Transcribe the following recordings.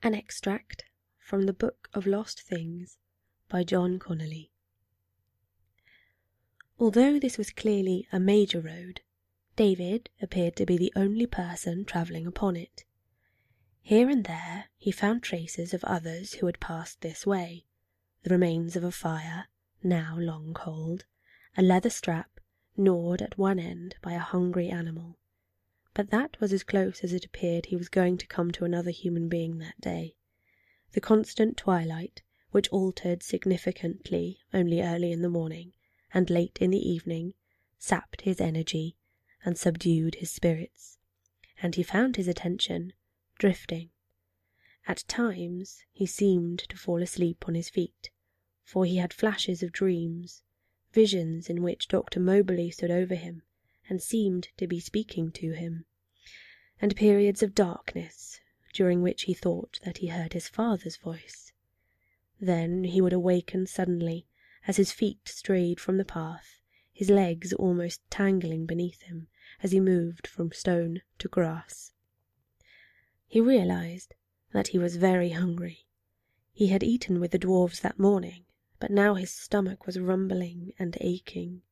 An extract from the Book of Lost Things by John Connolly. Although this was clearly a major road, David appeared to be the only person travelling upon it. Here and there he found traces of others who had passed this way, the remains of a fire, now long cold, a leather strap gnawed at one end by a hungry animal. But that was as close as it appeared he was going to come to another human being that day. The constant twilight, which altered significantly only early in the morning and late in the evening, sapped his energy and subdued his spirits, and he found his attention drifting. At times he seemed to fall asleep on his feet, for he had flashes of dreams, visions in which Dr. Moberly stood over him and seemed to be speaking to him, and periods of darkness during which he thought that he heard his father's voice. Then he would awaken suddenly as his feet strayed from the path, his legs almost tangling beneath him as he moved from stone to grass. He realized that he was very hungry. He had eaten with the dwarves that morning, but now his stomach was rumbling and aching.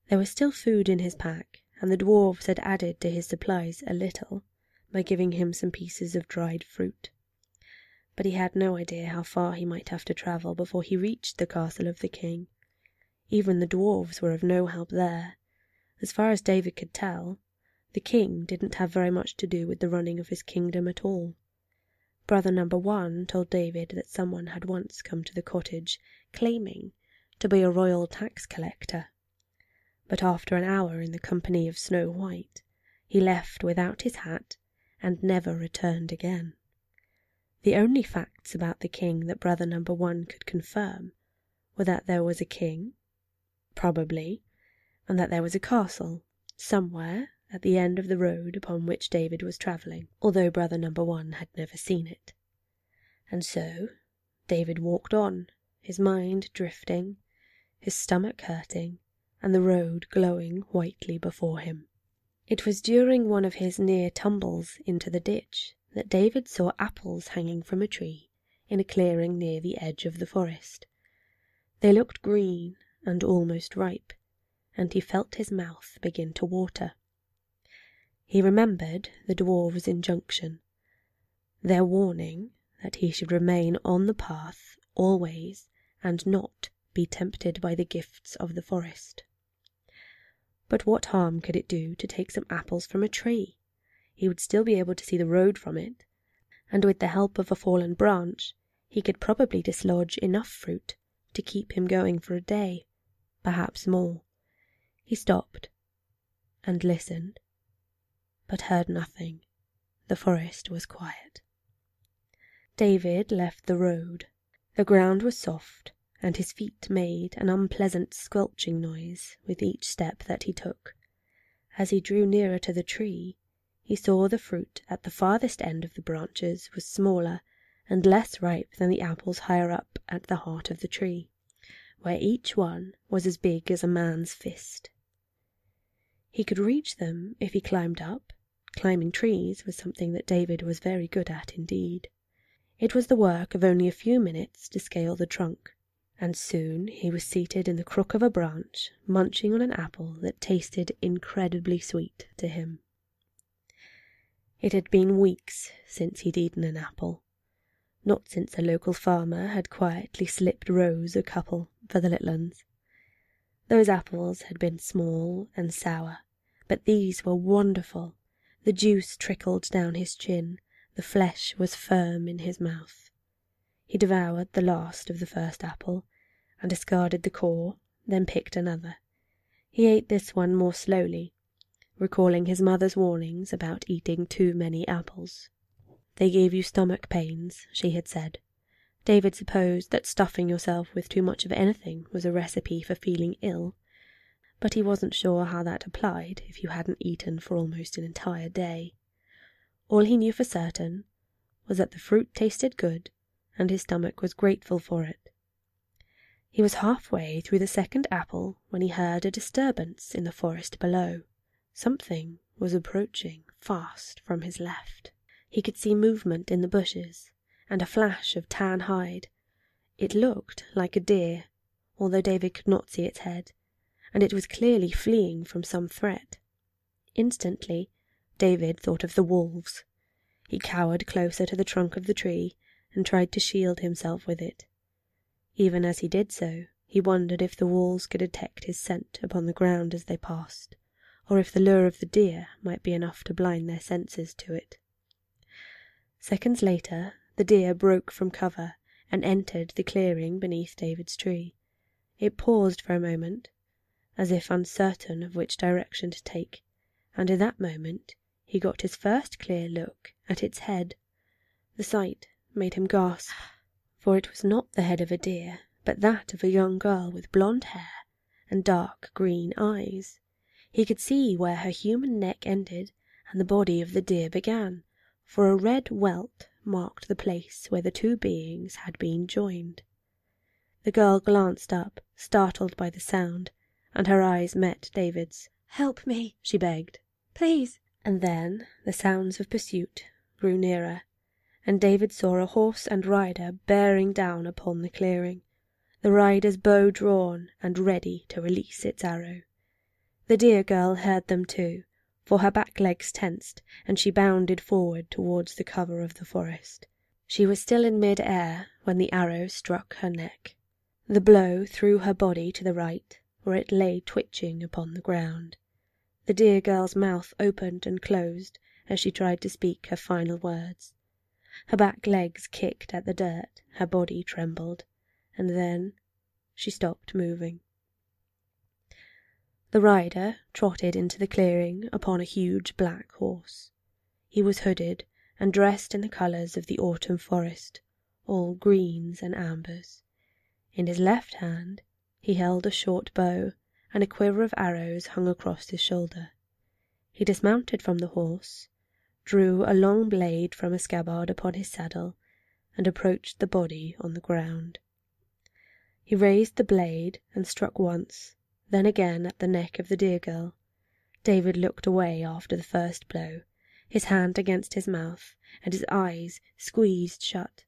There was still food in his pack, and the dwarves had added to his supplies a little by giving him some pieces of dried fruit. But he had no idea how far he might have to travel before he reached the castle of the king. Even the dwarves were of no help there. As far as David could tell, the king didn't have very much to do with the running of his kingdom at all. Brother number 1 told David that someone had once come to the cottage claiming to be a royal tax collector. But after an hour in the company of Snow White, he left without his hat and never returned again. The only facts about the king that brother number 1 could confirm were that there was a king, probably, and that there was a castle somewhere at the end of the road upon which David was travelling, although brother number 1 had never seen it. And so David walked on, his mind drifting, his stomach hurting, and the road glowing whitely before him. It was during one of his near tumbles into the ditch that David saw apples hanging from a tree in a clearing near the edge of the forest. They looked green and almost ripe, and he felt his mouth begin to water. He remembered the dwarves' injunction, their warning that he should remain on the path always and not be tempted by the gifts of the forest. But what harm could it do to take some apples from a tree? He would still be able to see the road from it, and with the help of a fallen branch he could probably dislodge enough fruit to keep him going for a day, perhaps more. He stopped and listened, but heard nothing. The forest was quiet. David left the road. The ground was soft, and his feet made an unpleasant squelching noise with each step that he took. As he drew nearer to the tree, he saw the fruit at the farthest end of the branches was smaller and less ripe than the apples higher up at the heart of the tree, where each one was as big as a man's fist. He could reach them if he climbed up. Climbing trees was something that David was very good at indeed. It was the work of only a few minutes to scale the trunk, and soon he was seated in the crook of a branch, munching on an apple that tasted incredibly sweet to him. It had been weeks since he'd eaten an apple, not since a local farmer had quietly slipped Rose a couple for the little uns. Those apples had been small and sour, but these were wonderful. The juice trickled down his chin, the flesh was firm in his mouth. He devoured the last of the first apple, and discarded the core, then picked another. He ate this one more slowly, recalling his mother's warnings about eating too many apples. They gave you stomach pains, she had said. David supposed that stuffing yourself with too much of anything was a recipe for feeling ill, but he wasn't sure how that applied if you hadn't eaten for almost an entire day. All he knew for certain was that the fruit tasted good, and his stomach was grateful for it. He was halfway through the second apple when he heard a disturbance in the forest below. Something was approaching fast from his left. He could see movement in the bushes, and a flash of tan hide. It looked like a deer, although David could not see its head, and it was clearly fleeing from some threat. Instantly, David thought of the wolves. He cowered closer to the trunk of the tree and tried to shield himself with it. Even as he did so, he wondered if the wolves could detect his scent upon the ground as they passed, or if the lure of the deer might be enough to blind their senses to it. Seconds later, the deer broke from cover and entered the clearing beneath David's tree. It paused for a moment, as if uncertain of which direction to take, and in that moment he got his first clear look at its head. The sight made him gasp, for it was not the head of a deer, but that of a young girl with blonde hair and dark green eyes. He could see where her human neck ended and the body of the deer began, for a red welt marked the place where the two beings had been joined. The girl glanced up, startled by the sound, and her eyes met David's. "Help me," she begged. "Please." And then the sounds of pursuit grew nearer, and David saw a horse and rider bearing down upon the clearing, the rider's bow drawn and ready to release its arrow. The deer girl heard them too, for her back legs tensed, and she bounded forward towards the cover of the forest. She was still in mid-air when the arrow struck her neck. The blow threw her body to the right, where it lay twitching upon the ground. The deer girl's mouth opened and closed as she tried to speak her final words. Her back legs kicked at the dirt, her body trembled, and then she stopped moving. The rider trotted into the clearing upon a huge black horse. He was hooded and dressed in the colours of the autumn forest, all greens and ambers. In his left hand he held a short bow, and a quiver of arrows hung across his shoulder. He dismounted from the horse, drew a long blade from a scabbard upon his saddle, and approached the body on the ground. He raised the blade and struck once, then again at the neck of the deer girl. David looked away after the first blow, his hand against his mouth and his eyes squeezed shut.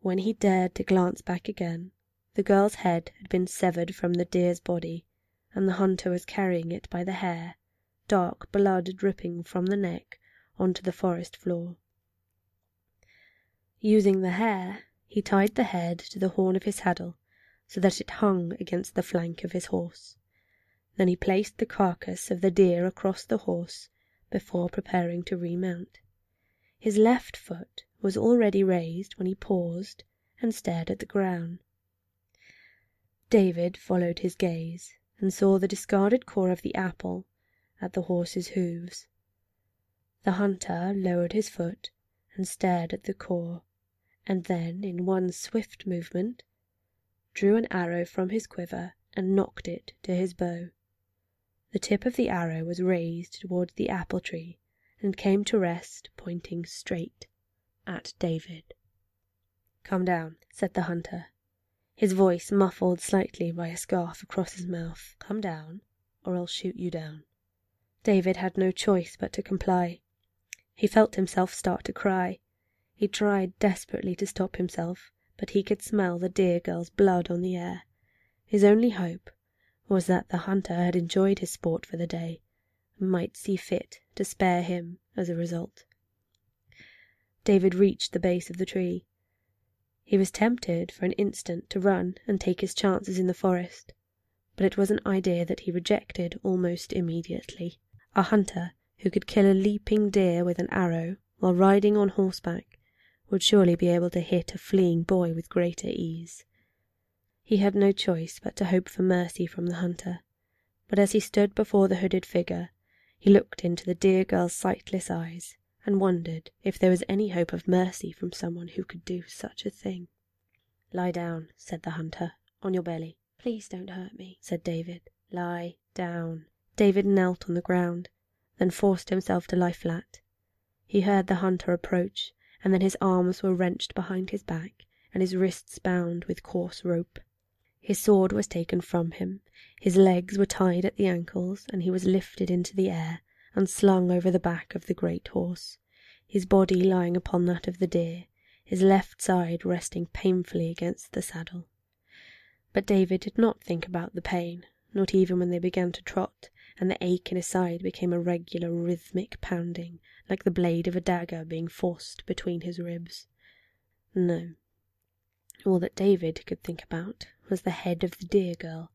When he dared to glance back again, the girl's head had been severed from the deer's body, and the hunter was carrying it by the hair, dark blood dripping from the neck onto the forest floor. Using the hair, he tied the head to the horn of his saddle so that it hung against the flank of his horse. Then he placed the carcass of the deer across the horse before preparing to remount. His left foot was already raised when he paused and stared at the ground. David followed his gaze and saw the discarded core of the apple at the horse's hooves. The hunter lowered his foot and stared at the core, and then, in one swift movement, drew an arrow from his quiver and nocked it to his bow. The tip of the arrow was raised toward the apple tree and came to rest, pointing straight at David. "Come down," said the hunter, his voice muffled slightly by a scarf across his mouth. "Come down, or I'll shoot you down." David had no choice but to comply. He felt himself start to cry. He tried desperately to stop himself, but he could smell the deer girl's blood on the air. His only hope was that the hunter had enjoyed his sport for the day, and might see fit to spare him as a result. David reached the base of the tree. He was tempted for an instant to run and take his chances in the forest, but it was an idea that he rejected almost immediately. A hunter who could kill a leaping deer with an arrow while riding on horseback would surely be able to hit a fleeing boy with greater ease. He had no choice but to hope for mercy from the hunter, but as he stood before the hooded figure, he looked into the deer girl's sightless eyes and wondered if there was any hope of mercy from someone who could do such a thing. "Lie down," said the hunter, "on your belly." "Please don't hurt me," said David. "Lie down." David knelt on the ground, then forced himself to lie flat. He heard the hunter approach, and then his arms were wrenched behind his back and his wrists bound with coarse rope. His sword was taken from him, his legs were tied at the ankles, and he was lifted into the air and slung over the back of the great horse. his body lying upon that of the deer, his left side resting painfully against the saddle. But David did not think about the pain, not even when they began to trot, and the ache in his side became a regular rhythmic pounding, like the blade of a dagger being forced between his ribs. No. All that David could think about was the head of the deer girl,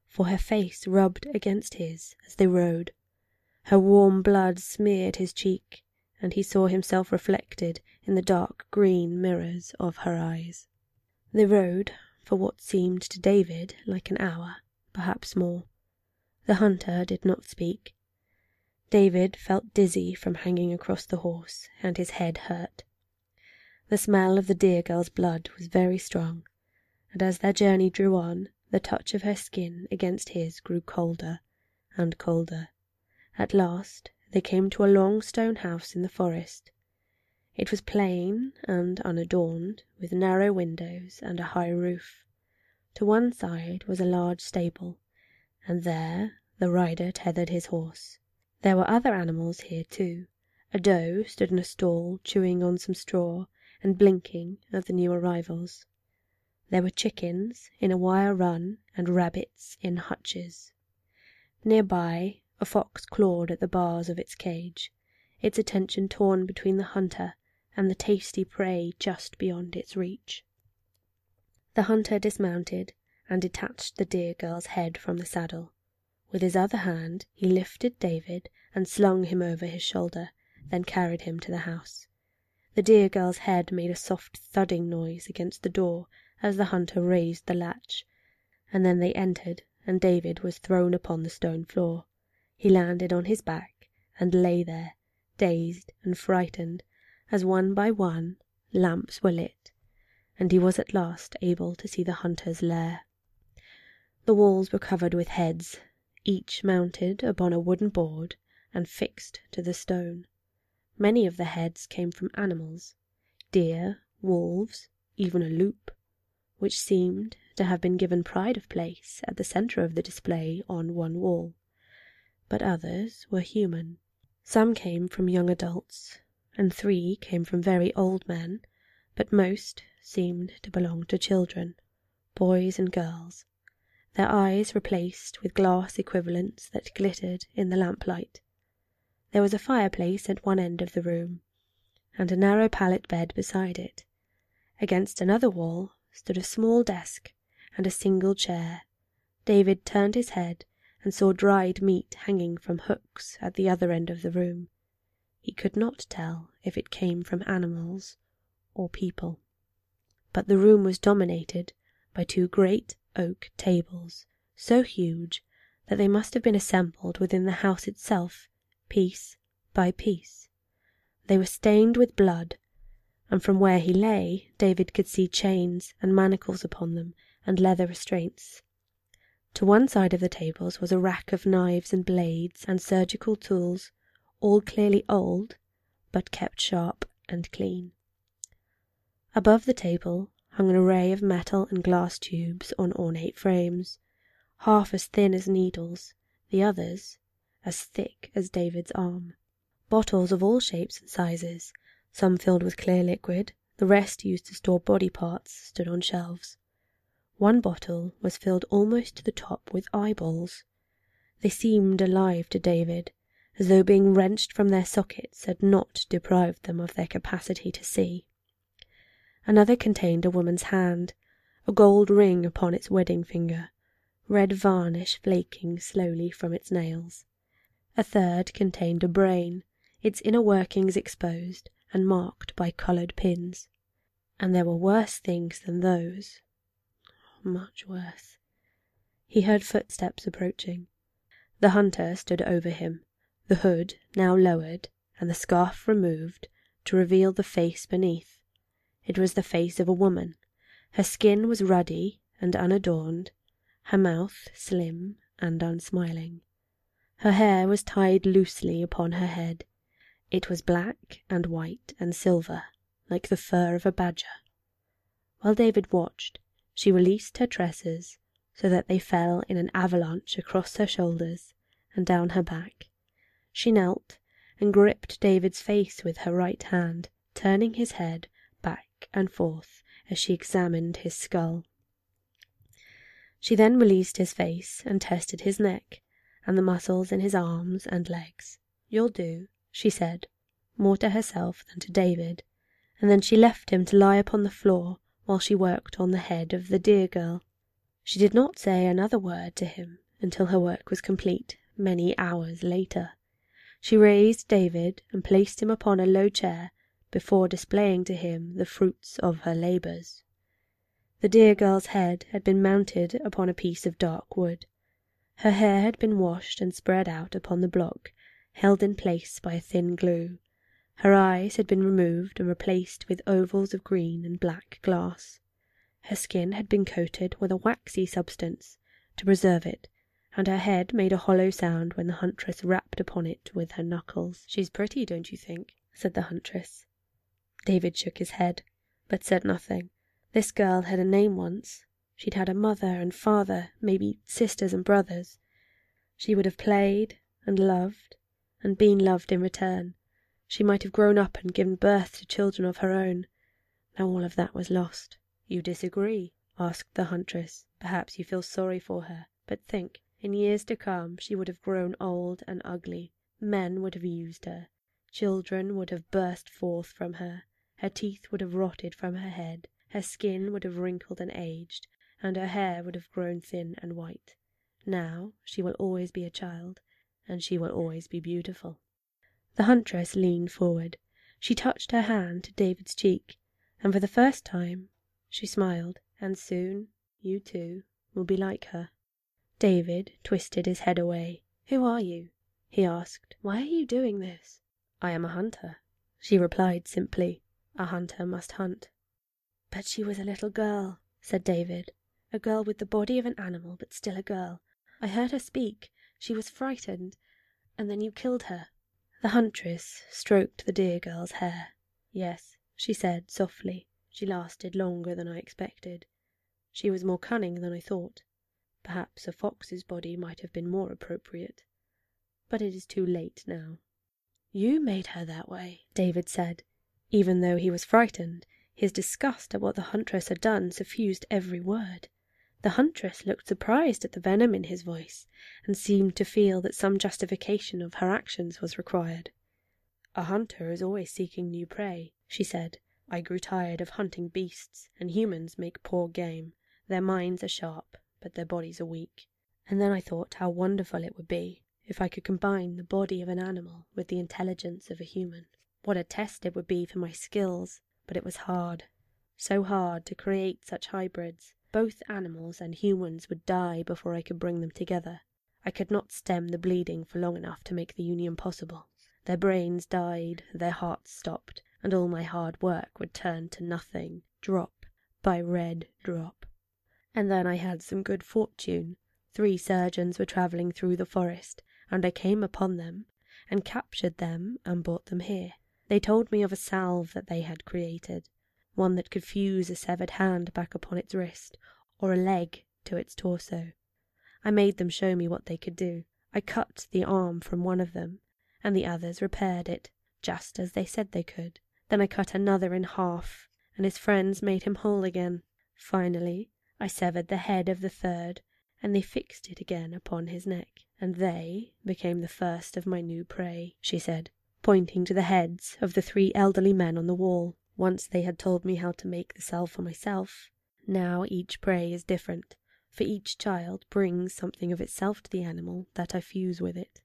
for her face rubbed against his as they rode. Her warm blood smeared his cheek, and he saw himself reflected in the dark green mirrors of her eyes. They rode for what seemed to David like an hour, perhaps more. The hunter did not speak. David felt dizzy from hanging across the horse, and his head hurt. The smell of the deer girl's blood was very strong, and as their journey drew on, the touch of her skin against his grew colder and colder. At last they came to a long stone house in the forest. It was plain and unadorned, with narrow windows and a high roof. To one side was a large stable, and there the rider tethered his horse. There were other animals here too. A doe stood in a stall chewing on some straw and blinking at the new arrivals. There were chickens in a wire run and rabbits in hutches. Nearby, a fox clawed at the bars of its cage, its attention torn between the hunter and the tasty prey just beyond its reach. The hunter dismounted and detached the deer girl's head from the saddle. With his other hand he lifted David and slung him over his shoulder, then carried him to the house. The deer girl's head made a soft thudding noise against the door as the hunter raised the latch, and then they entered, and David was thrown upon the stone floor. He landed on his back and lay there, dazed and frightened, as one by one lamps were lit, and he was at last able to see the hunter's lair. The walls were covered with heads, each mounted upon a wooden board and fixed to the stone. Many of the heads came from animals, deer, wolves, even a loop, which seemed to have been given pride of place at the centre of the display on one wall. But others were human. Some came from young adults, and 3 came from very old men, but most seemed to belong to children, boys and girls, their eyes replaced with glass equivalents that glittered in the lamplight. There was a fireplace at one end of the room, and a narrow pallet bed beside it. Against another wall stood a small desk and a single chair. David turned his head and saw dried meat hanging from hooks at the other end of the room. He could not tell if it came from animals or people. But the room was dominated by 2 great oak tables, so huge that they must have been assembled within the house itself, piece by piece. They were stained with blood, and from where he lay David could see chains and manacles upon them and leather restraints. To one side of the tables was a rack of knives and blades and surgical tools, all clearly old, but kept sharp and clean. Above the table hung an array of metal and glass tubes on ornate frames, half as thin as needles, the others as thick as David's arm. Bottles of all shapes and sizes, some filled with clear liquid, the rest used to store body parts, stood on shelves. One bottle was filled almost to the top with eyeballs. They seemed alive to David, as though being wrenched from their sockets had not deprived them of their capacity to see. Another contained a woman's hand, a gold ring upon its wedding finger, red varnish flaking slowly from its nails. A third contained a brain, its inner workings exposed and marked by coloured pins. And there were worse things than those. Much worse. He heard footsteps approaching. The hunter stood over him, the hood now lowered and the scarf removed to reveal the face beneath. It was the face of a woman. Her skin was ruddy and unadorned, her mouth slim and unsmiling. Her hair was tied loosely upon her head. It was black and white and silver, like the fur of a badger. While David watched, she released her tresses so that they fell in an avalanche across her shoulders and down her back. She knelt and gripped David's face with her right hand, turning his head back and forth as she examined his skull. She then released his face and tested his neck and the muscles in his arms and legs. "You'll do," she said, more to herself than to David, and then she left him to lie upon the floor while she worked on the head of the dear girl. She did not say another word to him until her work was complete, many hours later. She raised David and placed him upon a low chair before displaying to him the fruits of her labours. The dear girl's head had been mounted upon a piece of dark wood. Her hair had been washed and spread out upon the block, held in place by a thin glue. Her eyes had been removed and replaced with ovals of green and black glass. Her skin had been coated with a waxy substance to preserve it, and her head made a hollow sound when the huntress rapped upon it with her knuckles. "She's pretty, don't you think?" said the huntress. David shook his head, but said nothing. This girl had a name once. She'd had a mother and father, maybe sisters and brothers. She would have played and loved and been loved in return. She might have grown up and given birth to children of her own. Now all of that was lost. "You disagree?" asked the huntress. "Perhaps you feel sorry for her, but think, in years to come she would have grown old and ugly. Men would have used her. Children would have burst forth from her. Her teeth would have rotted from her head. Her skin would have wrinkled and aged, and her hair would have grown thin and white. Now she will always be a child, and she will always be beautiful." The huntress leaned forward. She touched her hand to David's cheek, and for the first time she smiled. "And soon you too will be like her." David twisted his head away. "Who are you?" he asked. "Why are you doing this?" "I am a hunter," she replied simply. "A hunter must hunt." "But she was a little girl," said David. "A girl with the body of an animal, but still a girl. I heard her speak. She was frightened, and then you killed her." The huntress stroked the dear girl's hair. "Yes," she said softly. "She lasted longer than I expected. She was more cunning than I thought. Perhaps a fox's body might have been more appropriate. But it is too late now." "You made her that way," David said. Even though he was frightened, his disgust at what the huntress had done suffused every word. The huntress looked surprised at the venom in his voice, and seemed to feel that some justification of her actions was required. "A hunter is always seeking new prey," she said. "I grew tired of hunting beasts, and humans make poor game. Their minds are sharp, but their bodies are weak. And then I thought how wonderful it would be if I could combine the body of an animal with the intelligence of a human. What a test it would be for my skills, but it was hard. So hard to create such hybrids. Both animals and humans would die before I could bring them together. I could not stem the bleeding for long enough to make the union possible. Their brains died, their hearts stopped, and all my hard work would turn to nothing, drop by red drop. And then I had some good fortune. 3 surgeons were travelling through the forest, and I came upon them, and captured them and brought them here. They told me of a salve that they had created, one that could fuse a severed hand back upon its wrist, or a leg to its torso. I made them show me what they could do. I cut the arm from one of them, and the others repaired it, just as they said they could. Then I cut another in half, and his friends made him whole again. Finally, I severed the head of the third, and they fixed it again upon his neck. And they became the first of my new prey," she said, pointing to the heads of the 3 elderly men on the wall. "Once they had told me how to make the salve for myself. Now each prey is different, for each child brings something of itself to the animal that I fuse with it."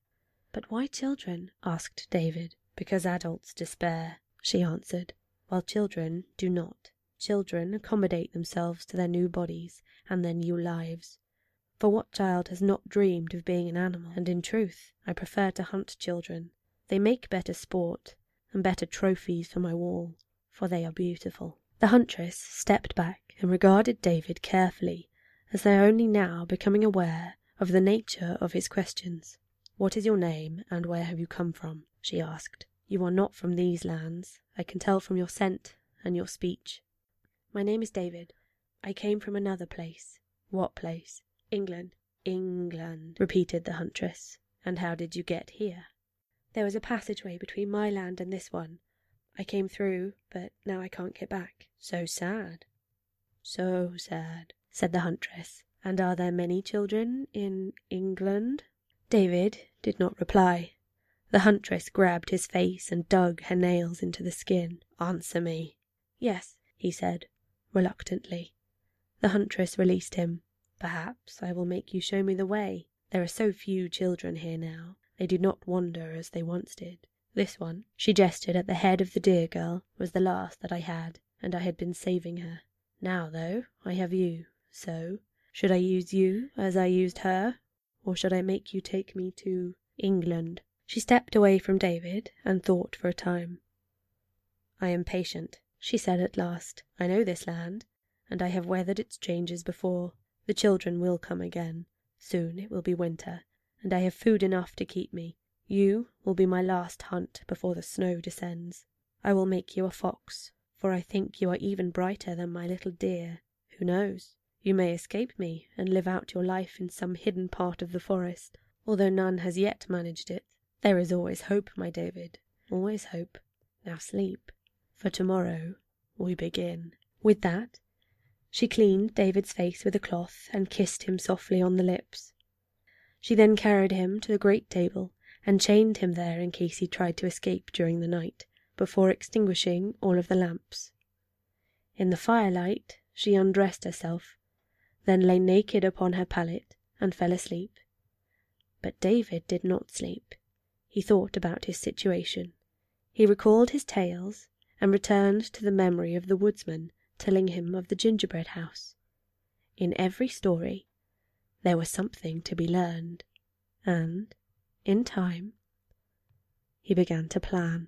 "But why children?" asked David. "Because adults despair," she answered, "while children do not. Children accommodate themselves to their new bodies and their new lives. For what child has not dreamed of being an animal? And in truth, I prefer to hunt children. They make better sport and better trophies for my wall, for they are beautiful." The huntress stepped back and regarded David carefully, as though only now becoming aware of the nature of his questions. "What is your name, and where have you come from?" she asked. "You are not from these lands. I can tell from your scent and your speech." "My name is David. I came from another place." "What place?" "England." "England," repeated the huntress. "And how did you get here?" There was a passageway between my land and this one. I came through, but now I can't get back. So sad." "So sad," said the huntress. "And are there many children in England?" David did not reply. The huntress grabbed his face and dug her nails into the skin. "Answer me." "Yes," he said, reluctantly. The huntress released him. "Perhaps I will make you show me the way. There are so few children here now. They do not wander as they once did. This one," she gestured at the head of the dear girl, "was the last that I had, and I had been saving her. Now, though, I have you, so should I use you as I used her, or should I make you take me to England?" She stepped away from David and thought for a time. "I am patient," she said at last. "I know this land, and I have weathered its changes before. The children will come again. Soon it will be winter, and I have food enough to keep me. You will be my last hunt before the snow descends. I will make you a fox, for I think you are even brighter than my little deer. Who knows? You may escape me and live out your life in some hidden part of the forest, although none has yet managed it. There is always hope, my David, always hope. Now sleep, for tomorrow we begin." With that, she cleaned David's face with a cloth and kissed him softly on the lips. She then carried him to the great table and chained him there in case he tried to escape during the night, before extinguishing all of the lamps. In the firelight she undressed herself, then lay naked upon her pallet and fell asleep. But David did not sleep. He thought about his situation. He recalled his tales and returned to the memory of the woodsman telling him of the gingerbread house. In every story there was something to be learned, and, in time, he began to plan.